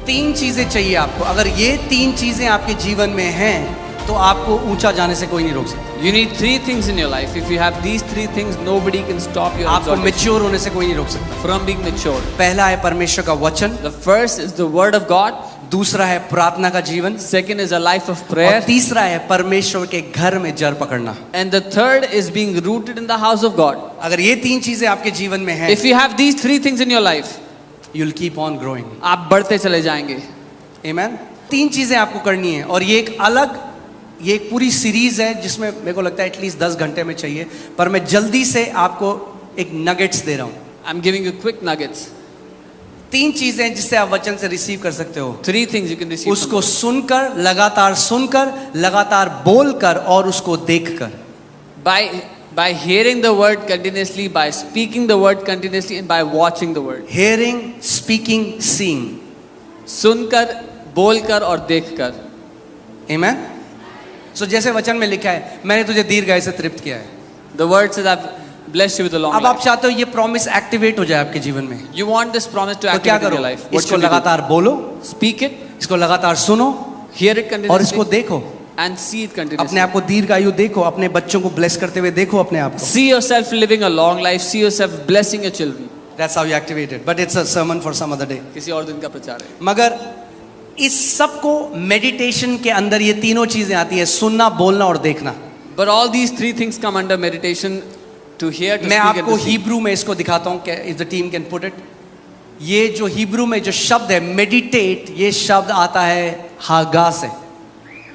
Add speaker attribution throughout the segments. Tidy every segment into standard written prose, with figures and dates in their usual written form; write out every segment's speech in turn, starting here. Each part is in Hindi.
Speaker 1: तीन चीजें चाहिए आपको। अगर ये तीन चीजें आपके जीवन में हैं तो आपको ऊंचा जाने से कोई नहीं रोक सकता।
Speaker 2: You need three things in your life. If you have these three things, nobody can stop your
Speaker 1: आपको
Speaker 2: exaltation
Speaker 1: मैच्योर होने से कोई नहीं रोक सकता।
Speaker 2: from being mature.
Speaker 1: पहला है परमेश्वर का वचन,
Speaker 2: The first is the word of God.
Speaker 1: दूसरा है प्रार्थना का जीवन,
Speaker 2: Second is a life of
Speaker 1: और
Speaker 2: prayer.
Speaker 1: तीसरा है परमेश्वर के घर में जड़ पकड़ना।
Speaker 2: And the third is being rooted in the house of God.
Speaker 1: अगर ये तीन चीजें आपके जीवन में हैं,
Speaker 2: If you have these three things in your life,
Speaker 1: you'll keep on growing.
Speaker 2: आप बढ़ते चले जाएंगे.
Speaker 1: Amen? तीन चीजें आपको करनी है, और ये एक पूरी सीरीज है जिसमें मेरे को लगता है एटलीस्ट 10 घंटे में चाहिए, पर मैं जल्दी से आपको एक नगेट्स दे रहा हूं।
Speaker 2: I'm giving you quick nuggets.
Speaker 1: तीन चीजें जिससे आप वचन से रिसीव कर सकते हो।
Speaker 2: Three things you can receive. from
Speaker 1: उसको
Speaker 2: God.
Speaker 1: सुनकर लगातार बोलकर और उसको देखकर।
Speaker 2: By hearing the word continuously, by speaking the word continuously, and by watching the word.
Speaker 1: Hearing, speaking, seeing.
Speaker 2: सुनकर, बोलकर और देखकर.
Speaker 1: Amen? So जैसे वचन में लिखा है, मैंने तुझे दीर्घायु से तृप्त किया है।
Speaker 2: The word says, I've blessed you with a long
Speaker 1: अब आप
Speaker 2: life.
Speaker 1: चाहते हो ये प्रॉमिस एक्टिवेट हो जाए आपके जीवन में,
Speaker 2: You want this promise to
Speaker 1: तो क्या
Speaker 2: activate in
Speaker 1: करो?
Speaker 2: your life. What
Speaker 1: इसको
Speaker 2: should you do?
Speaker 1: लगातार बोलो,
Speaker 2: Speak it,
Speaker 1: इसको लगातार सुनो,
Speaker 2: hear it
Speaker 1: और इसको
Speaker 2: continuously,
Speaker 1: देखो।
Speaker 2: and see it
Speaker 1: अपने
Speaker 2: continuously.
Speaker 1: आप को दीर्घायु देखो, अपने बच्चों को ब्लेस करते हुए देखो अपने आप को।
Speaker 2: See yourself living a long life. See yourself blessing your children.
Speaker 1: That's how you activate it. But it's a sermon for some other day.
Speaker 2: किसी और दिन का प्रचार है.
Speaker 1: मगर इस सब को मेडिटेशन के अंदर ये तीनों चीजें आती है, सुनना, बोलना और देखना।
Speaker 2: But all these three things come under meditation: to hear, to
Speaker 1: मैं
Speaker 2: speak, and
Speaker 1: आपको
Speaker 2: to see.
Speaker 1: हिब्रू में इसको दिखाता हूँ, if the team can put it। ये जो हिब्रू में जो शब्द है मेडिटेट, ये शब्द आता है हागा से।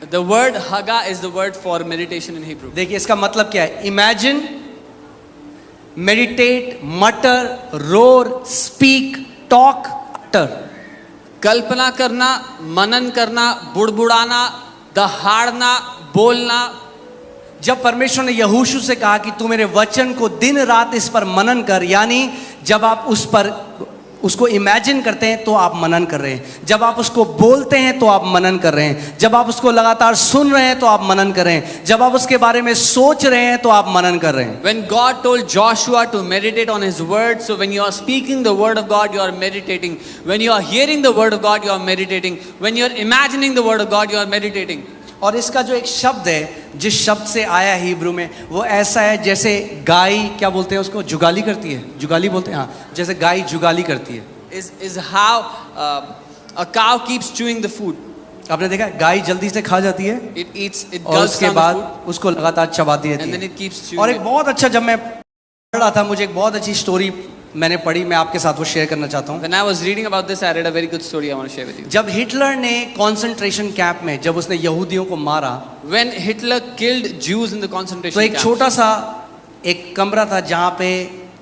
Speaker 2: The word haga is the word for meditation in Hebrew.
Speaker 1: देखिए इसका मतलब क्या है। इमेजिन, मेडिटेट, मटर, रोर, स्पीक, टॉक, अटर।
Speaker 2: कल्पना करना, मनन करना, बुड़बुड़ाना, दहाड़ना, बोलना.
Speaker 1: जब परमेश्वर ने यहोशू से कहा कि तू मेरे वचन को दिन रात इस पर मनन कर, यानी जब आप उसको इमेजिन करते हैं तो आप मनन कर रहे हैं, जब आप उसको बोलते हैं तो आप मनन कर रहे हैं, जब आप उसको लगातार सुन रहे हैं तो आप मनन कर रहे हैं, जब आप उसके बारे में सोच रहे हैं तो आप मनन कर रहे हैं।
Speaker 2: When God told Joshua to meditate on his word, so when you are speaking the word of God, you are meditating. When you are hearing the word of God, you are meditating. When you are imagining the word of God, you are meditating.
Speaker 1: और इसका जो एक शब्द है, जिस शब्द से आया है हिब्रू में, वो ऐसा है जैसे गाय, क्या बोलते हैं उसको, जुगाली करती है, जुगाली बोलते हैं, हाँ, जैसे गाय जुगाली करती है।
Speaker 2: Is how a cow keeps chewing the food.
Speaker 1: आपने देखा है, गाय जल्दी से खा जाती है
Speaker 2: It eats, it
Speaker 1: और
Speaker 2: gulps
Speaker 1: उसके
Speaker 2: down the
Speaker 1: बाद
Speaker 2: food,
Speaker 1: उसको लगातार चबाती
Speaker 2: and
Speaker 1: रहती
Speaker 2: then
Speaker 1: है।
Speaker 2: it keeps chewing
Speaker 1: और एक
Speaker 2: it.
Speaker 1: बहुत अच्छा, जब मैं पढ़ रहा था, मुझे एक बहुत अच्छी स्टोरी मैंने पढ़ी, मैं आपके साथ वो शेयर करना चाहता हूँ।
Speaker 2: When I was reading about this, I read a very good story I want to share with you.
Speaker 1: जब हिटलर ने कॉन्सेंट्रेशन कैंप में, जब उसने यहूदियों को मारा,
Speaker 2: When Hitler killed Jews in the
Speaker 1: तो
Speaker 2: concentration
Speaker 1: एक
Speaker 2: camps,
Speaker 1: छोटा सा एक कमरा था जहाँ पे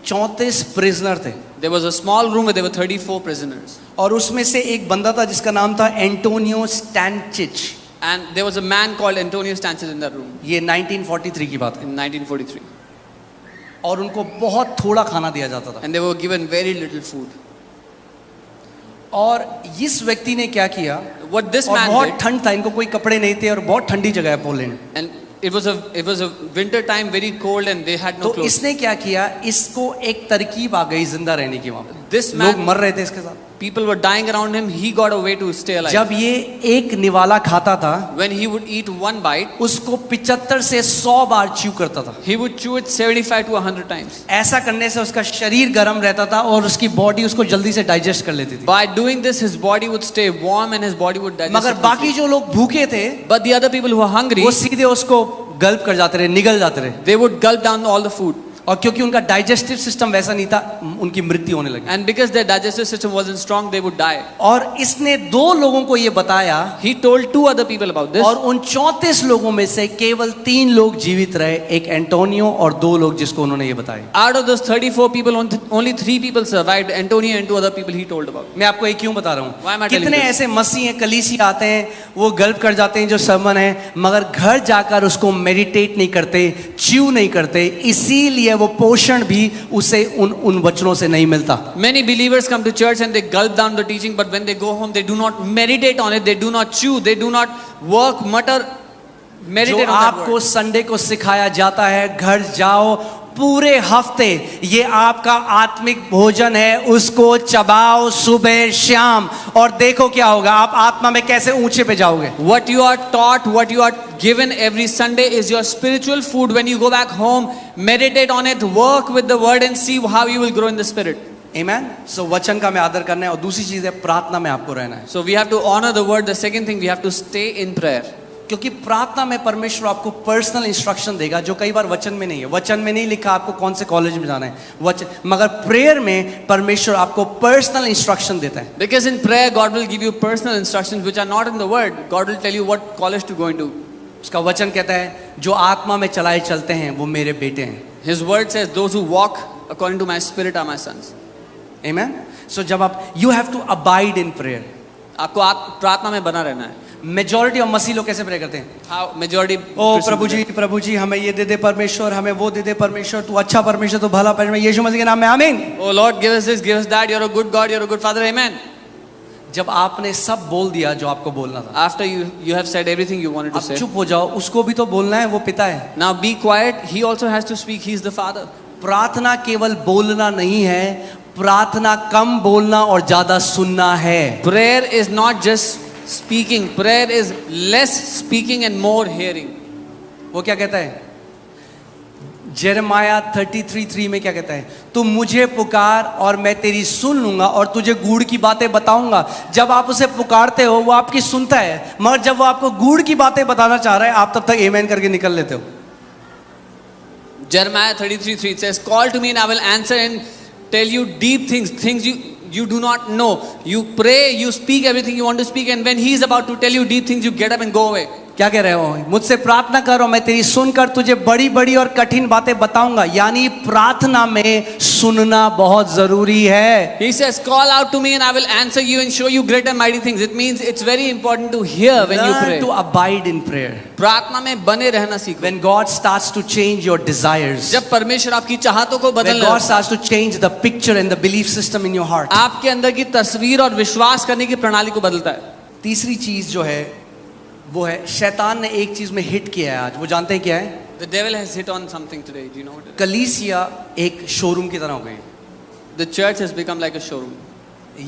Speaker 1: 34 प्रिजनर थे,
Speaker 2: there was a small room where there were 34 prisoners.
Speaker 1: और उसमें से एक बंदा था जिसका नाम था Antonio स्टैनचिच।
Speaker 2: And there was a man called Antonio Stanches in that room
Speaker 1: ये 1943 की बात है,
Speaker 2: in 1943.
Speaker 1: और उनको बहुत थोड़ा खाना दिया जाता था।
Speaker 2: And they were given very little food.
Speaker 1: और इस व्यक्ति ने क्या किया,
Speaker 2: What this
Speaker 1: और
Speaker 2: man
Speaker 1: बहुत
Speaker 2: did,
Speaker 1: ठंड था, इनको कोई कपड़े नहीं थे और बहुत ठंडी जगह है Poland,
Speaker 2: and it was a winter time, very cold, and they had no
Speaker 1: तो
Speaker 2: clothes.
Speaker 1: इसने क्या किया, इसको एक तरकीब आ गई जिंदा रहने की। वहां पे
Speaker 2: This
Speaker 1: लोग
Speaker 2: man,
Speaker 1: मर रहे थे इसके साथ।
Speaker 2: people were dying around him. He got a way to stay alive.
Speaker 1: जब ये एक निवाला खाता था,
Speaker 2: When he would eat one bite,
Speaker 1: उसको 75 से 100 बार च्यू करता था।
Speaker 2: he would chew it 75 to 100 times.
Speaker 1: ऐसा करने से उसका शरीर गर्म रहता था और उसकी बॉडी उसको जल्दी से डाइजेस्ट कर लेती थी।
Speaker 2: By doing this, his body would stay warm and his body would digest
Speaker 1: मगर
Speaker 2: it
Speaker 1: बाकी
Speaker 2: quickly.
Speaker 1: जो लोग भूखे थे,
Speaker 2: But the other people who were hungry,
Speaker 1: वो सीधे उसको गल्प कर जाते रहे, निगल जाते रहे,
Speaker 2: they would gulp down all the food.
Speaker 1: और क्योंकि उनका डाइजेस्टिव सिस्टम वैसा नहीं था, उनकी मृत्यु होने लगी।
Speaker 2: And because their digestive system wasn't strong, they would die.
Speaker 1: और इसने 2 लोगों को ये बताया,
Speaker 2: He told 2 other people about this.
Speaker 1: और उन 34 लोगों में से केवल 3 लोग जीवित रहे, एक एंटोनियो और 2 लोग जिसको उन्होंने ये बताया।
Speaker 2: Out of those 34 people, only 3 people survived. Antonio and 2 other people he told about.
Speaker 1: मैं आपको ये क्यों बता रहा
Speaker 2: Why am I
Speaker 1: हूँ,
Speaker 2: telling
Speaker 1: कितने
Speaker 2: this?
Speaker 1: ऐसे मसीह हैं, कलीसिया आते हैं, वो गल्प कर जाते हैं जो सरमन है, मगर घर जाकर उसको मेडिटेट नहीं करते, च्यू नहीं करते, इसीलिए वो पोषण भी उसे उन वचनों से नहीं मिलता।
Speaker 2: Many believers come to church and they gulp down the teaching, but when they go home, they do not meditate on it, they do not chew, they do not work, mutter,
Speaker 1: जो
Speaker 2: meditate on that
Speaker 1: आपको
Speaker 2: word.
Speaker 1: संडे को सिखाया जाता है, घर जाओ, पूरे हफ्ते ये आपका आत्मिक भोजन है, उसको चबाओ सुबह शाम, और देखो क्या होगा, आप आत्मा में कैसे ऊंचे पे जाओगे।
Speaker 2: What you are taught, what you are given every Sunday is your spiritual food. When you go back home, meditate on it, work with the word and see how you will grow in the spirit.
Speaker 1: Amen. So वचन का हमें आदर करना है, और दूसरी चीज है प्रार्थना में आपको रहना है,
Speaker 2: So we have to honor the word. The second thing, we have to stay in prayer.
Speaker 1: क्योंकि प्रार्थना में परमेश्वर आपको पर्सनल इंस्ट्रक्शन देगा जो कई बार वचन में नहीं है। वचन में नहीं लिखा आपको कौन से कॉलेज में जाना है वचन, मगर प्रेयर में परमेश्वर आपको पर्सनल इंस्ट्रक्शन देता है।
Speaker 2: Because in prayer, God will give you personal instructions which are not in the word. God will tell you what college to go into.
Speaker 1: उसका वचन कहता है जो आत्मा में चलाए चलते हैं वो मेरे बेटे हैं।
Speaker 2: His word says, those who walk according to my spirit are my sons.
Speaker 1: Amen. So जब आप you have to abide in prayer.
Speaker 2: आपको प्रार्थना में बना रहना है।
Speaker 1: मेजॉरिटी ऑफ मसीह लोग कैसे प्रे करते हैं?
Speaker 2: How majority
Speaker 1: ओ प्रभु जी हमें ये दे दे परमेश्वर, हमें वो दे दे परमेश्वर, तू अच्छा परमेश्वर, तू भला परमेश्वर, यीशु मसीह के नाम में आमीन।
Speaker 2: Oh Lord, give us this, give us that. You're a good God, you're a good Father. Amen.
Speaker 1: जब आपने सब बोल दिया जो आपको बोलना था,
Speaker 2: After you have said everything you wanted to
Speaker 1: अब
Speaker 2: say.
Speaker 1: चुप हो जाओ, उसको भी तो बोलना है, वो पिता है।
Speaker 2: Now be quiet. He also has to speak. He's the Father.
Speaker 1: प्रार्थना केवल बोलना नहीं है, प्रार्थना कम बोलना और ज्यादा सुनना है।
Speaker 2: Prayer is not just speaking. Prayer is less speaking and more hearing.
Speaker 1: वो क्या कहता है? जेरेमाया 33:3 में क्या कहता है? तू मुझे पुकार और मैं तेरी सुन लूंगा और तुझे गूढ़ की बातें बताऊंगा। जब आप उसे पुकारते हो वो आपकी सुनता है, मगर जब वो आपको गूढ़ की बातें बताना चाह रहा है आप तब तक आमेन करके निकल लेते हो।
Speaker 2: Jeremiah 33:3 it says, call to me and I will answer and tell you deep things, things you do not know. You pray, you speak everything you want to speak, and when he is about to tell you deep things, you get up and go away.
Speaker 1: क्या कह रहे हो? मुझसे प्रार्थना करो, मैं तेरी सुनकर तुझे बड़ी बड़ी और कठिन बातें बताऊंगा। यानी प्रार्थना में सुनना बहुत जरूरी है।
Speaker 2: He says, call out to me and I will answer you and show you great and mighty things. It means it's very important to hear when you pray.
Speaker 1: Learn to abide in prayer.
Speaker 2: प्रार्थना में बने रहना सीखो।
Speaker 1: When God starts to change your desires,
Speaker 2: जब परमेश्वर आपकी चाहतों को
Speaker 1: when
Speaker 2: बदलने
Speaker 1: God starts to change the picture and the belief system in your heart,
Speaker 2: आपके अंदर की तस्वीर और विश्वास करने की प्रणाली को बदलता है।
Speaker 1: तीसरी चीज जो है वो है, शैतान ने एक चीज में हिट किया है आज, वो जानते हैं क्या है?
Speaker 2: The devil has hit on something today. Do you know what it is?
Speaker 1: कलीसिया एक शोरूम की तरह हो गई।
Speaker 2: The church has become like a showroom.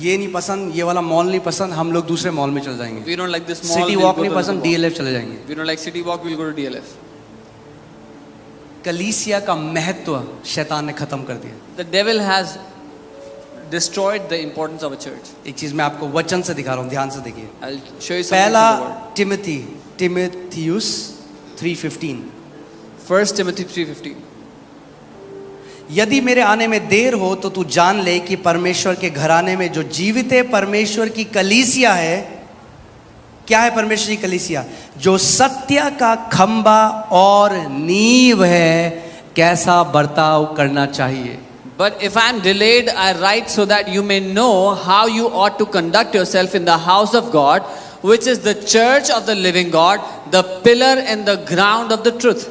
Speaker 1: ये नहीं पसंद, ये वाला मॉल नहीं पसंद, हम लोग दूसरे मॉल में चले जाएंगे।
Speaker 2: We don't like this mall.
Speaker 1: City
Speaker 2: we'll
Speaker 1: walk
Speaker 2: go
Speaker 1: नहीं
Speaker 2: to
Speaker 1: पसंद,
Speaker 2: another mall.
Speaker 1: DLF चले जाएंगे।
Speaker 2: We don't like city walk. We'll go to DLF.
Speaker 1: कलीसिया का महत्व शैतान ने खत्म कर दिया।
Speaker 2: The devil has destroyed the importance of a church.
Speaker 1: एक चीज मैं आपको वचन से दिखा रहा हूँ, ध्यान से देखिए।
Speaker 2: I'll show you something
Speaker 1: पहला
Speaker 2: from the word.
Speaker 1: टिमोथेयुस 3:15,
Speaker 2: 1 Timothy 3:15.
Speaker 1: यदि मेरे आने में देर हो तो तू जान ले कि परमेश्वर के घराने में जो जीवित परमेश्वर की कलीसिया है, क्या है परमेश्वर की कलीसिया? जो सत्य का खंबा और नींव है, कैसा बर्ताव करना चाहिए।
Speaker 2: But if I am delayed, I write so that you may know how you ought to conduct yourself in the house of God, which is the church of the living God, the pillar and the ground of the truth.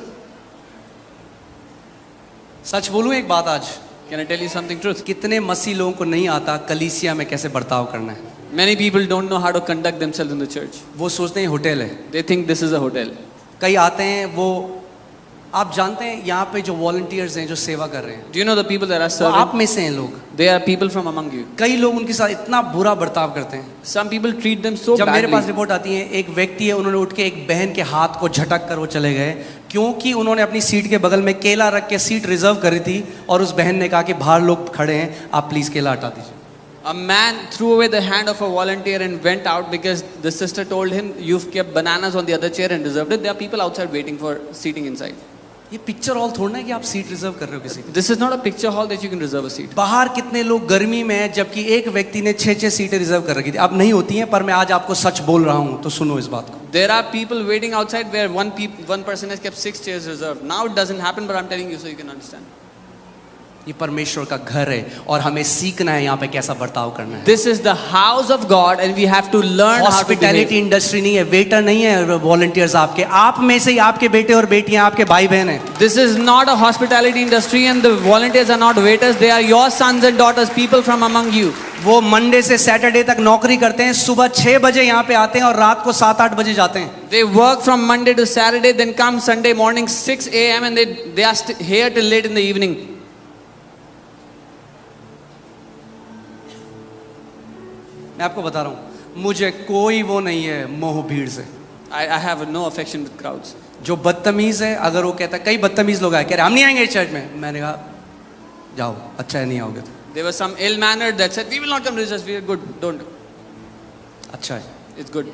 Speaker 1: सच बोलूं एक बात आज,
Speaker 2: Can I tell you something truth?
Speaker 1: कितने मसीह लोगों को नहीं आता कलीसिया में कैसे बर्ताव करना है।
Speaker 2: Many people don't know how to conduct themselves in the church.
Speaker 1: वो सोचते हैं होटल है।
Speaker 2: They think this is a hotel.
Speaker 1: कई आते हैं, वो आप जानते हैं यहाँ पे जो वॉलंटियर्स हैं जो सेवा कर रहे हैं,
Speaker 2: Do you know the people that are
Speaker 1: वो
Speaker 2: serving?
Speaker 1: आप में से हैं लोग।
Speaker 2: They are people from among you.
Speaker 1: कई लोग उनके साथ इतना बुरा बर्ताव करते हैं।
Speaker 2: Some people treat them so
Speaker 1: जब मेरे पास
Speaker 2: badly.
Speaker 1: रिपोर्ट आती है, एक व्यक्ति है, उन्होंने उठ के एक बहन के हाथ को झटक कर वो चले गए, क्योंकि उन्होंने अपनी सीट के बगल में केला रख के सीट रिजर्व करी थी, और उस बहन ने कहा कि बाहर लोग खड़े हैं, आप प्लीज केला हटा दीजिए।
Speaker 2: A man threw away the hand of a volunteer and went out because the sister told him, "You've kept bananas on the other chair and reserved it." There are people outside waiting for seating inside.
Speaker 1: ये पिक्चर हॉल थोड़ा है कि आप सीट रिजर्व कर रहे हो किसी की।
Speaker 2: This is not a picture hall that you can reserve a seat.
Speaker 1: बाहर कितने लोग गर्मी में हैं, जबकि एक व्यक्ति ने 6-6 सीटें रिजर्व कर रखी थी। अब नहीं होती हैं, पर मैं आज आपको सच बोल रहा हूं, तो सुनो इस बात को।
Speaker 2: There are people waiting outside where one person has kept 6 chairs reserved. Now it doesn't happen, but I'm telling you so you can understand.
Speaker 1: ये परमेश्वर का घर है और हमें सीखना है यहाँ पे कैसा बर्ताव करना है।
Speaker 2: This is the house of God and we have to learn how to
Speaker 1: hospitality
Speaker 2: behave.
Speaker 1: Industry नहीं है, वेटर नहीं है वॉलंटियर्स आपके, आप में से ही आपके बेटे और बेटियां, आपके भाई बहन हैं।
Speaker 2: This is not a hospitality industry and the volunteers are not waiters. They are your sons and daughters, people from among you.
Speaker 1: वो मंडे से सैटरडे तक नौकरी करते हैं, सुबह 6 बजे यहाँ पे आते हैं और रात को 7-8 बजे जाते हैं।
Speaker 2: They work from Monday to Saturday, then come Sunday morning 6 a.m. and they are here till late in the evening.
Speaker 1: मैं आपको बता रहा हूँ, मुझे कोई वो नहीं है मोह भीड़ से।
Speaker 2: I have no affection with crowds.
Speaker 1: जो बदतमीज है, अगर वो कहता है, कई बदतमीज लोग आए कह रहे हम नहीं आएंगे चर्च में, मैंने कहा जाओ, अच्छा है नहीं आओगे तो।
Speaker 2: There was some ill-mannered that said, we will not come to this church, we are good, don't.
Speaker 1: अच्छा है।
Speaker 2: It's good.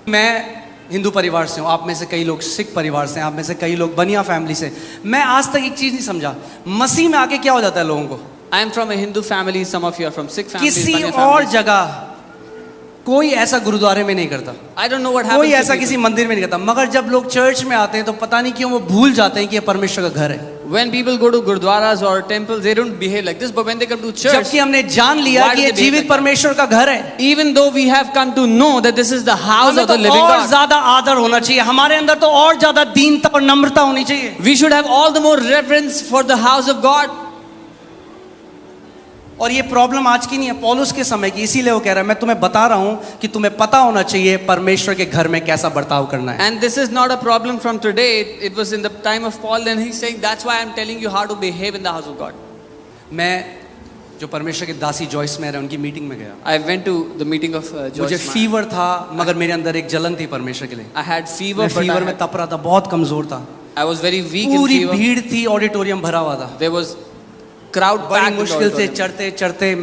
Speaker 1: मैं हिंदू परिवार से हूँ, आप में से कई लोग सिख परिवार से हैं, आप में से कई लोग बनिया फैमिली से। मैं आज तक एक चीज नहीं समझा, मसीह में आके क्या हो जाता है लोगों को।
Speaker 2: I am from a Hindu family, some of you are from Sikh families.
Speaker 1: किसी
Speaker 2: Banya
Speaker 1: और
Speaker 2: families.
Speaker 1: जगह कोई ऐसा गुरुद्वारे में नहीं करता,
Speaker 2: I don't know what happens.
Speaker 1: कोई
Speaker 2: to
Speaker 1: ऐसा
Speaker 2: people.
Speaker 1: किसी मंदिर में नहीं करता, मगर जब लोग चर्च में आते हैं तो पता नहीं क्यों वो भूल जाते हैं कि ये परमेश्वर का घर है।
Speaker 2: When people go to gurdwaras or temples, they don't behave like this. But when they come to church,
Speaker 1: जबकि हमने जान लिया
Speaker 2: Why do
Speaker 1: कि ये
Speaker 2: they behave
Speaker 1: जीवित
Speaker 2: like that?
Speaker 1: परमेश्वर का घर है,
Speaker 2: even though we have come to know that this is the house
Speaker 1: हमें
Speaker 2: of the
Speaker 1: तो
Speaker 2: living
Speaker 1: और
Speaker 2: God,
Speaker 1: ज्यादा आदर होना चाहिए, हमारे अंदर तो और ज्यादा दीनता और नम्रता होनी चाहिए।
Speaker 2: we should have all the more reverence for the house of God.
Speaker 1: और ये प्रॉब्लम आज की नहीं है, पौलुस के समय की, इसीलिए वो कह रहा है मैं तुम्हें बता रहा हूं कि तुम्हें पता होना चाहिए परमेश्वर के घर में कैसा बर्ताव करना है।
Speaker 2: And this is not a problem from today. It was in the time of Paul, and he's saying that's why I'm telling you how to behave in the house of God.
Speaker 1: मैं जो परमेश्वर के दासी जॉइस में रहे उनकी मीटिंग में गया,
Speaker 2: I went to the meeting of
Speaker 1: मुझे
Speaker 2: Joyce Meyer.
Speaker 1: फीवर था, मगर मेरे अंदर एक जलन थी परमेश्वर के लिए।
Speaker 2: I had fever,
Speaker 1: मैं
Speaker 2: but
Speaker 1: फीवर में तप रहा था, बहुत कमजोर था,
Speaker 2: I was very weak in
Speaker 1: पूरी
Speaker 2: fever.
Speaker 1: भीड़ थी, ऑडिटोरियम भरा हुआ था।
Speaker 2: There was crowd
Speaker 1: बड़ी
Speaker 2: packed. in the
Speaker 1: मुश्किल से
Speaker 2: auditorium.
Speaker 1: चढ़ते चढ़ते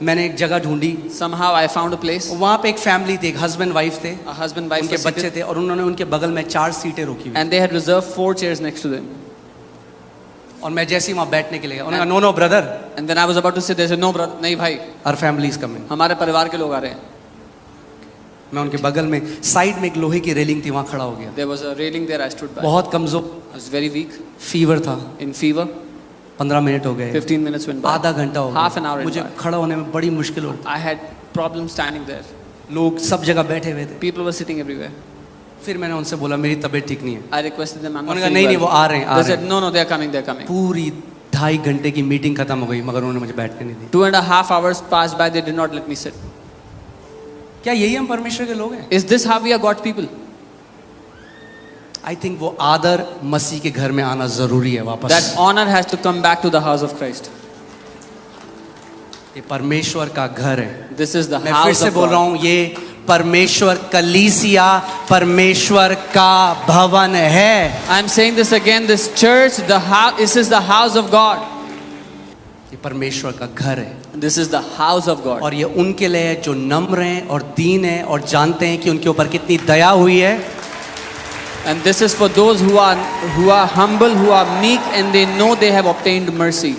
Speaker 1: मैंने एक जगह ढूंढी,
Speaker 2: Somehow I found a place.
Speaker 1: वहाँ पे एक फैमिली थी, एक हस्बैंड वाइफ थे,
Speaker 2: A husband, wife
Speaker 1: उनके
Speaker 2: were
Speaker 1: बच्चे
Speaker 2: seated,
Speaker 1: थे और उन्होंने उनके बगल में 4 सीटें रोकी हुई।
Speaker 2: and they had reserved 4 chairs next to them.
Speaker 1: और मैं जैसे ही वहाँ बैठने के लिए गया, उन्होंने कहा no brother,
Speaker 2: And then I was about to say, they said, no brother, नहीं भाई,
Speaker 1: आवर फैमिली इज कमिंग।
Speaker 2: हमारे परिवार के लोग आ रहे हैं.
Speaker 1: मैं उनके बगल में साइड में एक लोहे की रेलिंग थी, वहाँ खड़ा हो गया।
Speaker 2: There was a railing there, I stood by.
Speaker 1: बहुत कमजोर,
Speaker 2: I was very weak,
Speaker 1: fever था,
Speaker 2: in fever.
Speaker 1: 15 मिनट हो गए,
Speaker 2: 15 minutes went by.
Speaker 1: आधा घंटा हो
Speaker 2: Half an
Speaker 1: गया,
Speaker 2: hour went
Speaker 1: मुझे
Speaker 2: by.
Speaker 1: खड़ा होने में बड़ी मुश्किल होती।
Speaker 2: I had problems standing there.
Speaker 1: लोग सब जगह बैठे हुए थे।
Speaker 2: People were sitting everywhere.
Speaker 1: फिर मैंने उनसे बोला मेरी तबीयत ठीक नहीं है।
Speaker 2: I requested them, I'm not
Speaker 1: उन्होंने कहा
Speaker 2: feeling
Speaker 1: नहीं नहीं, वो
Speaker 2: well.
Speaker 1: आ रहे हैं, आ
Speaker 2: They
Speaker 1: रहे
Speaker 2: said,
Speaker 1: हैं।
Speaker 2: no, no, they're coming, they're coming.
Speaker 1: पूरी 2.5 घंटे की मीटिंग खत्म हो गई, मगर उन्होंने मुझे बैठने नहीं दी।
Speaker 2: 2.5 hours passed by, they did not let me sit.
Speaker 1: क्या यही हम परमेश्वर के लोग हैं?
Speaker 2: Is this how we are God's people?
Speaker 1: I think वो आदर मसीह के घर में आना जरूरी है वापस।
Speaker 2: That honor has to come back to the house of Christ.
Speaker 1: ये परमेश्वर का घर है।
Speaker 2: This is the
Speaker 1: मैं फिर
Speaker 2: house
Speaker 1: से
Speaker 2: of
Speaker 1: बोल रहा
Speaker 2: God.
Speaker 1: हूँ, ये परमेश्वर कलीसिया परमेश्वर का भवन है।
Speaker 2: I'm saying this again, this church, this is the house of God.
Speaker 1: ये परमेश्वर का घर है
Speaker 2: This is the house of God.
Speaker 1: और ये उनके लिए है जो नम्र हैं और दीन हैं और जानते हैं कि उनके ऊपर कितनी दया हुई है।
Speaker 2: And this is for those who are humble, who are meek, and they know they have obtained mercy.